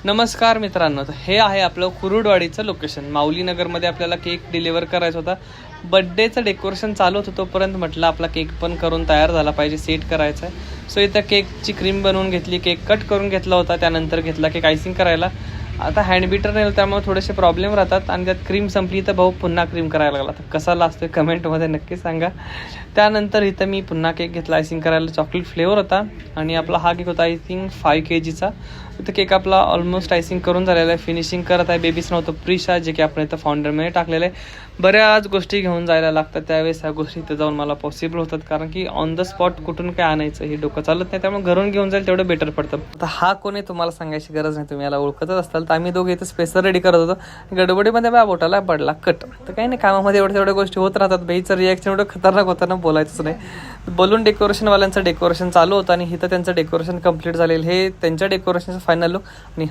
नमस्कार मित्रांनो, तर हे आहे आपलं कुरुडवाडीचं लोकेशन. माऊली नगरमध्ये आपल्याला केक डिलिव्हर करायचा होता. बड्डेचं डेकोरेशन चालू होतं, तोपर्यंत म्हटलं आपला केक पण करून तयार झाला पाहिजे, सेट करायचा आहे. सो इथं केकची क्रीम बनवून घेतली, केक कट करून घेतला होता, त्यानंतर घेतला केक आयसिंग करायला. आता हँड बीटर नाही, त्यामुळे थोडेसे प्रॉब्लेम राहतात आणि त्यात क्रीम संपली तर भाऊ पुन्हा क्रीम करायला लागला. तर कसा लागतोय कमेंटमध्ये नक्की सांगा. त्यानंतर इथं मी पुन्हा केक घेतला आयसिंग करायला. चॉकलेट फ्लेवर होता आणि आपला हा केक होता आय थिंक 5 kgचा. इथं केक आपला ऑलमोस्ट आयसिंग करून झालेला आहे. फिनिशिंग करत आहे बेबीच नव्हतं, प्रिशा जे की आपण इथं फाउंडरमध्ये टाकलेलं आहे. बऱ्याच गोष्टी घेऊन जायला लागतात, त्यावेळेस ह्या गोष्टी इथं जाऊन मला पॉसिबल होतात, कारण की ऑन द स्पॉट कुठून काय आणायचं हे डोकं चालत नाही, त्यामुळे घरून घेऊन जाईल तेवढं बेटर पडतं. आता हा कोणी तुम्हाला सांगायची गरज नाही, तुम्ही याला ओळखतच असताल. तर आम्ही दोघे इथं स्पेसर रेडी करत होतो. गडबडीमध्ये बा बोटाला पडला कट. तर काही नाही, कामामध्ये तेवढ्या गोष्टी होत राहतात. बाईचं रिॲक्शन एवढं खतरनाक होतं ना, बोलायचंच नाही. बलून डेकोरेशनवाल्यांचं डेकोरेशन चालू होतं आणि इथं त्यांचं डेकोरेशन कंप्लीट झालेलं. हे त्यांच्या डेकोरेशनचं फायनल लुक. आणि